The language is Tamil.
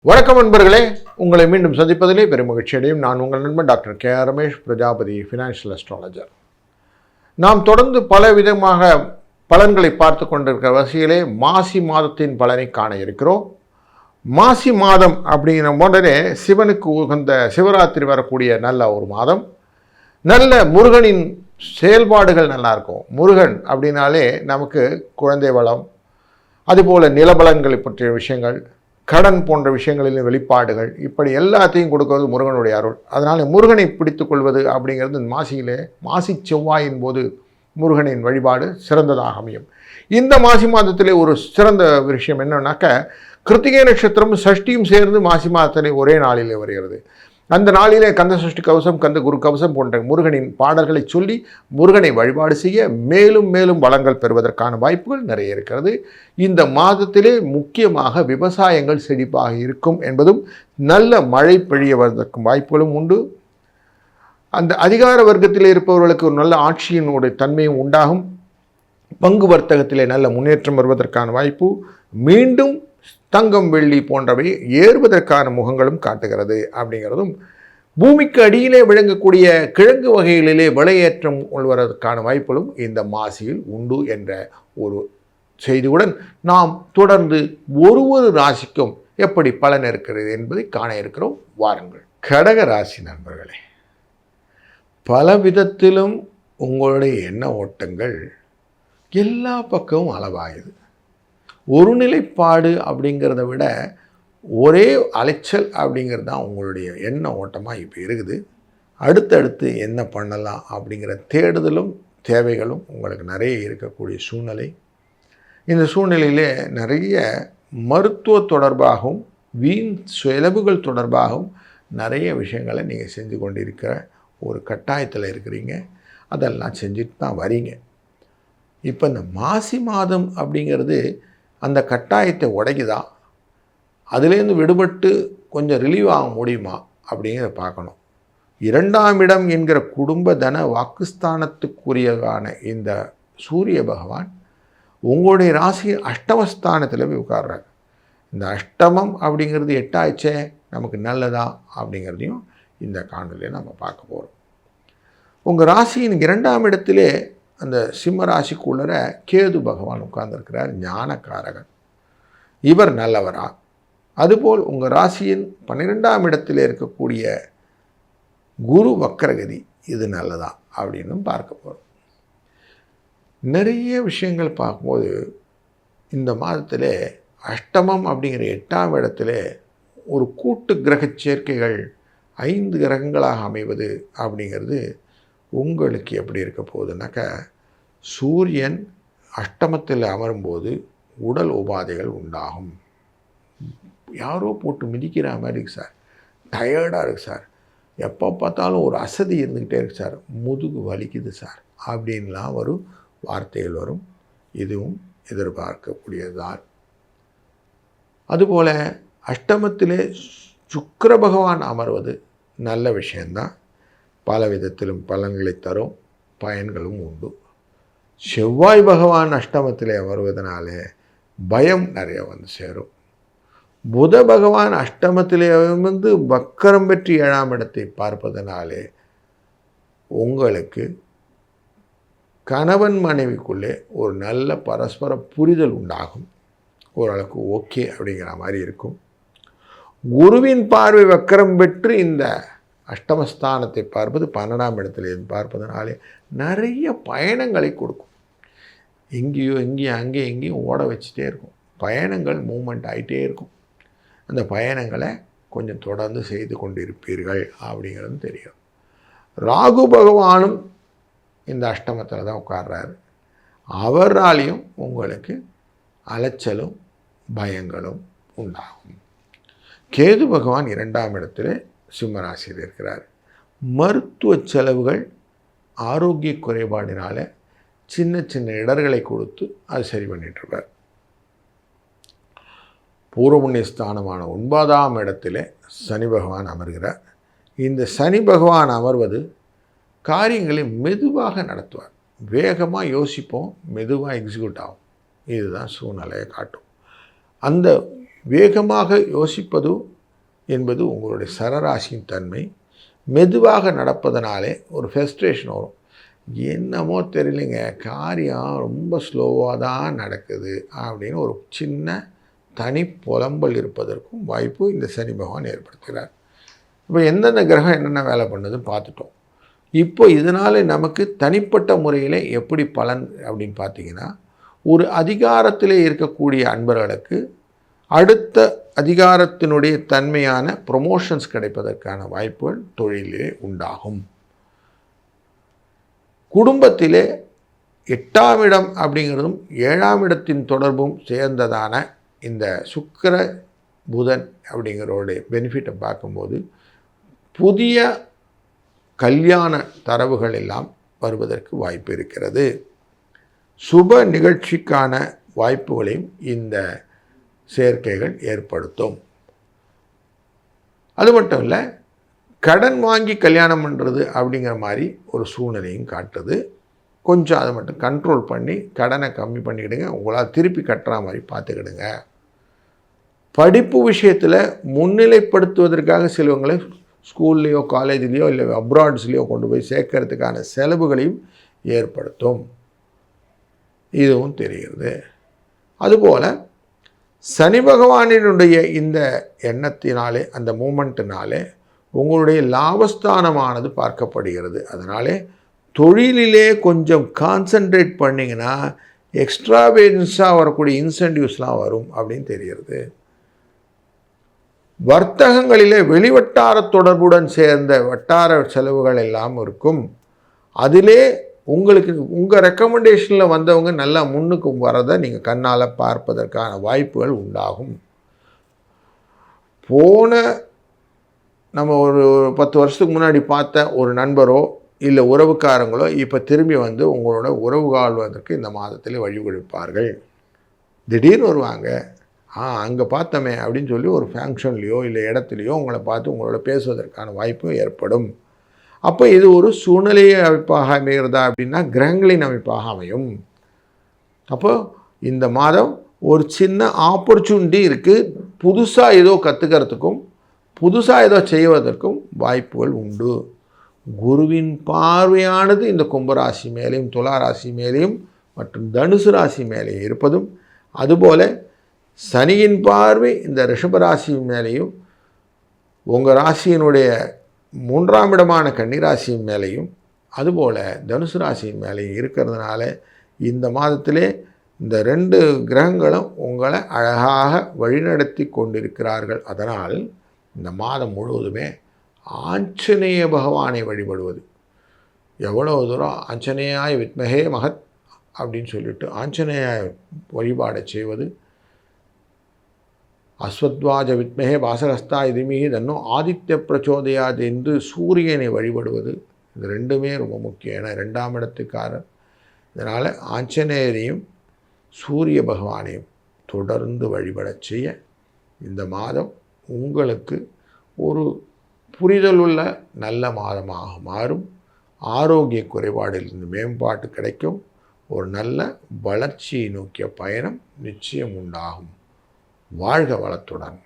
வணக்கம் நண்பர்களே, உங்களை மீண்டும் சந்திப்பதிலே பெரும் மகிழ்ச்சி அடையும். நான் உங்கள் நண்பன் doctor K Ramesh Prajapati, financial astrologer. நாம் தொடர்ந்து பல விதமாக பலன்களை பார்த்து கொண்டிருக்கிற வரிசையிலே மாசி மாதத்தின் பலனை காண இருக்கிறோம். மாசி மாதம் அப்படிங்கிற உடனே சிவனுக்கு உகந்த சிவராத்திரி வரக்கூடிய நல்ல ஒரு மாதம். நல்ல முருகனின் செயல்பாடுகள் நல்லா இருக்கும். முருகன் அப்படின்னாலே நமக்கு குழந்தை வளம், அதுபோல் நிலபலன்களை பற்றிய விஷயங்கள், கடன் போன்ற விஷயங்களின் வெளிப்பாடுகள், இப்படி எல்லாத்தையும் கொடுக்கிறது முருகனுடைய அருள். அதனால் முருகனை பிடித்து கொள்வது அப்படிங்கிறது மாசி செவ்வாயின் போது முருகனின் வழிபாடு சிறந்ததாக அமையும். இந்த மாசி மாதத்திலே ஒரு சிறந்த விஷயம் என்னன்னாக்க, கிருத்திகை நட்சத்திரம் சஷ்டியும் சேர்ந்து மாசி மாதத்திலே ஒரே நாளிலே வருகிறது. அந்த நாளிலே கந்த சஷ்டி கவசம், கந்த குரு கவசம் போன்ற முருகனின் பாடல்களை சொல்லி முருகனை வழிபாடு செய்ய மேலும் மேலும் வளங்கள் பெறுவதற்கான வாய்ப்புகள் நிறைய இருக்கிறது. இந்த மாதத்திலே முக்கியமாக விவசாயங்கள் செழிப்பாக இருக்கும் என்பதும், நல்ல மழை பெய்யவதற்கும் வாய்ப்புகளும் உண்டு. அந்த அதிகார வர்க்கத்தில் இருப்பவர்களுக்கு ஒரு நல்ல ஆட்சியினுடைய தன்மையும் உண்டாகும். பங்கு வர்த்தகத்திலே நல்ல முன்னேற்றம் வருவதற்கான வாய்ப்பு, மீண்டும் தங்கம் வெள்ளி போன்றவை ஏறுவதற்கான முகங்களும் காட்டுகிறது. அப்படிங்கிறதும், பூமிக்கு அடியிலே விளங்கக்கூடிய கிழங்கு வகைகளிலே விலையேற்றம் கொள்வதற்கான வாய்ப்புகளும் இந்த மாசியில் உண்டு என்ற ஒரு செய்தியுடன் நாம் தொடர்ந்து ஒரு ராசிக்கும் எப்படி பலன் இருக்கிறது என்பதை காண இருக்கிறோம். வாருங்கள். கடக ராசி நண்பர்களே, பல விதத்திலும் உங்களுடைய எண்ண ஓட்டங்கள் எல்லா பக்கமும் அளவாகுது. ஒரு நிலைப்பாடு அப்படிங்கிறத விட ஒரே அலைச்சல் அப்படிங்கிறது தான் உங்களுடைய எண்ண ஓட்டமாக இப்போ இருக்குது. அடுத்தடுத்து என்ன பண்ணலாம் அப்படிங்கிற தேடுதலும் தேவைகளும் உங்களுக்கு நிறைய இருக்கக்கூடிய சூழ்நிலை. இந்த சூழ்நிலையிலே நிறைய மருத்துவ தொடர்பாகவும் வீண் செலவுகள் தொடர்பாகவும் நிறைய விஷயங்களை நீங்கள் செஞ்சு கொண்டிருக்கிற ஒரு கட்டாயத்தில் இருக்கிறீங்க. அதெல்லாம் செஞ்சுட்டு தான் வரீங்க. இப்போ இந்த மாசி மாதம் அப்படிங்கிறது அந்த கட்டாயத்தை உடைக்குதா, அதுலேருந்து விடுபட்டு கொஞ்சம் ரிலீவ் ஆக முடியுமா அப்படிங்கிறத பார்க்கணும். 2ஆம் இடம் என்கிற குடும்ப தன வாக்குஸ்தானத்துக்குரியதான இந்த சூரிய பகவான் உங்களுடைய ராசி அஷ்டமஸ்தானத்தில் போய் உட்கார்றார். இந்த அஷ்டமம் அப்படிங்கிறது 8ஆச்சே, நமக்கு நல்லதா அப்படிங்கிறதையும் இந்த காணொலியை நம்ம பார்க்க போகிறோம். உங்கள் ராசியின் 2ஆம் இடத்திலே அந்த சிம்ம ராசிக்குள்ளர கேது பகவான் உட்கார்ந்துருக்கிறார், ஞானக்காரகன். இவர் நல்லவரா? அதுபோல் உங்கள் ராசியின் 12ஆம் இடத்தில் இருக்கக்கூடிய குரு வக்கரகதி, இது நல்லதா அப்படின்னு பார்க்க போகிறோம். நிறைய விஷயங்கள் பார்க்கும்போது இந்த மாதத்தில் அஷ்டமம் அப்படிங்கிற 8ஆம் இடத்துல ஒரு கூட்டு கிரக சேர்க்கைகள் 5 கிரகங்களாக அமைவது அப்படிங்கிறது உங்களுக்கு எப்படி இருக்க போகுதுனாக்கா, சூரியன் அஷ்டமத்தில் அமரும்போது உடல் உபாதைகள் உண்டாகும். யாரோ போட்டு மிதிக்கிற மாதிரி இருக்குது சார், டயர்டாக இருக்குது சார், எப்போ பார்த்தாலும் ஒரு அசதி இருந்துக்கிட்டே இருக்குது சார், முதுகு வலிக்குது சார் அப்படின்லாம் ஒரு வார்த்தைகள் வரும். இதுவும் எதிர்பார்க்கக்கூடியதுதான். அதுபோல் அஷ்டமத்திலே சுக்கிர பகவான் அமர்வது நல்ல விஷயந்தான். பல விதத்திலும் பலன்களை தரும், பயன்களும் உண்டு. செவ்வாய் பகவான் அஷ்டமத்திலே வருவதனால பயம் நிறைய வந்து சேரும். புத பகவான் அஷ்டமத்திலே வந்து வக்கரம் பெற்று 7ஆம் இடத்தை பார்ப்பதனாலே உங்களுக்கு கணவன் மனைவிக்குள்ளே ஒரு நல்ல பரஸ்பர புரிதல் உண்டாகும். ஓரளவுக்கு ஓகே அப்படிங்கிற மாதிரி இருக்கும். குருவின் பார்வை வக்கரம் பெற்று இந்த அஷ்டமஸ்தானத்தை பார்ப்பது 12ஆம் இடத்துல பார்ப்பதனாலே நிறைய பயணங்களை கொடுக்கும். எங்கேயும் அங்கேயும் ஓட வச்சுட்டே இருக்கும். பயணங்கள் மூமெண்ட் ஆகிட்டே இருக்கும். அந்த பயணங்களை கொஞ்சம் தொடர்ந்து செய்து கொண்டிருப்பீர்கள் அப்படிங்கிறது தெரியும். ராகு பகவானும் இந்த அஷ்டமத்தில் தான் உட்கார்றாரு. அவராலையும் உங்களுக்கு அலைச்சலும் பயங்களும் உண்டாகும். கேது பகவான் 2ஆம் இடத்துல சிம்மராசியில் இருக்கிறார். மருத்துவ செலவுகள் ஆரோக்கிய குறைபாடினால சின்ன இடர்களை கொடுத்து அது சரி பண்ணிட்டுருப்பார். பூர்வ புண்ணிய ஸ்தானமான 9ஆம் இடத்துல சனி பகவான் அமர்கிறார். இந்த சனி பகவான் அமர்வது காரியங்களை மெதுவாக நடத்துவார். வேகமாக யோசிப்போம், மெதுவாக எக்ஸிக்யூட் ஆகும். இதுதான் சூழ்நிலையை காட்டும். அந்த வேகமாக யோசிப்பதும் என்பது உங்களுடைய சரராசியின் தன்மை. மெதுவாக நடப்பதனாலே ஒரு ஃப்ரஸ்ட்ரேஷன் வரும். என்னமோ தெரியலைங்க, காரியம் ரொம்ப ஸ்லோவாக தான் நடக்குது அப்படின்னு ஒரு சின்ன தனி புலம்பல் இருப்பதற்கும் வாய்ப்பு இந்த சனி பகவான் ஏற்படுத்துகிறார். இப்போ எந்தெந்த கிரகம் என்னென்ன வேலை பண்ணுதுன்னு பார்த்துட்டோம். இப்போ இதனால் நமக்கு தனிப்பட்ட முறையில் எப்படி பலன் அப்படின்னு பார்த்தீங்கன்னா, ஒரு அதிகாரத்திலே இருக்கக்கூடிய அன்பர்களுக்கு அடுத்த அதிகாரத்தினுடைய தன்மையான ப்ரொமோஷன்ஸ் கிடைப்பதற்கான வாய்ப்புகள் தொழிலே உண்டாகும். குடும்பத்திலே 8ஆம் இடம் அப்படிங்கிறதும் 7ஆம் இடத்தின் தொடர்பும் சேர்ந்ததான இந்த சுக்கிர புதன் அப்படிங்கிறோடைய பெனிஃபிட்டை பார்க்கும்போது புதிய கல்யாண தரவுகள் எல்லாம் வருவதற்கு வாய்ப்பு இருக்கிறது. சுப நிகழ்ச்சிக்கான வாய்ப்புகளையும் இந்த சேர்க்கைகள் ஏற்படுத்தும். அது மட்டும் இல்லை, கடன் வாங்கி கல்யாணம் பண்ணுறது அப்படிங்கிற மாதிரி ஒரு சூழ்நிலையும் காட்டுது. கொஞ்சம் அதை மட்டும் கண்ட்ரோல் பண்ணி கடனை கம்மி பண்ணிக்கிடுங்க. உங்களால் திருப்பி கட்டுற மாதிரி பார்த்துக்கிடுங்க. படிப்பு விஷயத்தில் முன்னிலைப்படுத்துவதற்காக சிலவங்களை ஸ்கூல்லையோ காலேஜ்லேயோ இல்லை அப்ராட்ஸ்லேயோ கொண்டு போய் சேர்க்கறதுக்கான செலவுகளையும் ஏற்படுத்தும். இதுவும் தெரிகிறது. அதுபோல் சனி பகவானினுடைய இந்த எண்ணத்தினாலே, அந்த மூமெண்ட்டினாலே உங்களுடைய லாபஸ்தானமானது பார்க்கப்படுகிறது. அதனாலே தொழிலிலே கொஞ்சம் கான்சன்ட்ரேட் பண்ணிங்கன்னா எக்ஸ்ட்ராவேஜன்ஸாக வரக்கூடிய இன்சென்டிவ்ஸ்லாம் வரும் அப்படின்னு தெரிகிறது. வர்த்தகங்களிலே வெளிவட்டார தொடர்புடன் சேர்ந்த வட்டார செலவுகள் எல்லாம் இருக்கும். அதிலே உங்களுக்கு உங்கள் ரெக்கமெண்டேஷனில் வந்தவங்க நல்லா முன்னுக்கு வரதை நீங்கள் கண்ணால் பார்ப்பதற்கான வாய்ப்புகள் உண்டாகும். நம்ம ஒரு 10 வருஷத்துக்கு முன்னாடி பார்த்த ஒரு நண்பரோ இல்லை உறவுக்காரங்களோ இப்போ திரும்பி வந்து உங்களோட உறவு வாழ்வதற்கு இந்த மாதத்தில் வழிவகுப்பார்கள். திடீர்னு வருவாங்க. அங்கே பார்த்தோமே அப்படின்னு சொல்லி ஒரு ஃபங்க்ஷன்லேயோ இல்லை இடத்துலையோ உங்களை பார்த்து உங்களோட பேசுவதற்கான வாய்ப்பும் ஏற்படும். அப்போ இது ஒரு சூழ்நிலையை அமைப்பாக அமைகிறதா அப்படின்னா கிரகங்களின் அமைப்பாக அமையும். அப்போ இந்த மாதம் ஒரு சின்ன ஆப்பர்ச்சுனிட்டி இருக்குது. புதுசாக ஏதோ கற்றுக்கிறதுக்கும் புதுசாக ஏதோ செய்வதற்கும் வாய்ப்புகள் உண்டு. குருவின் பார்வையானது இந்த கும்பராசி மேலேயும் துலா ராசி மேலேயும் மற்றும் தனுசு ராசி மேலேயும் இருப்பதும், அதுபோல் சனியின் பார்வை இந்த ரிஷபராசி மேலேயும் உங்கள் ராசியினுடைய 3ஆம் இடமான கன்னிராசியின் மேலேயும் அதுபோல் தனுசு ராசியின் மேலேயும் இருக்கிறதுனால இந்த மாதத்திலே இந்த 2 கிரகங்களும் உங்களை அழகாக வழிநடத்தி கொண்டிருக்கிறார்கள். அதனால் இந்த மாதம் முழுவதுமே ஆஞ்சநேய பகவானை வழிபடுவது, எவ்வளோ தூரம் ஆஞ்சநேயாய வித்மகே மகத் அப்படின்னு சொல்லிட்டு ஆஞ்சநேய வழிபாடை செய்வது, அஸ்வத்வாஜ வித்மகே வாசகஸ்தாய திமீஹி தன்னோ ஆதித்ய பிரச்சோதயாது என்று சூரியனை வழிபடுவது, இது 2மே ரொம்ப முக்கியம். ஏன்னா 2ஆம் இடத்துக்காரர். இதனால் ஆஞ்சநேயரையும் சூரிய பகவானையும் தொடர்ந்து வழிபடச் செய்ய இந்த மாதம் உங்களுக்கு ஒரு புரிதலுள்ள நல்ல மாதமாக மாறும். ஆரோக்கிய குறைபாடிலிருந்து மேம்பாட்டு கிடைக்கும். ஒரு நல்ல வளர்ச்சியை நோக்கிய பயணம் நிச்சயம் உண்டாகும். வாழ்க வளத்துடன்.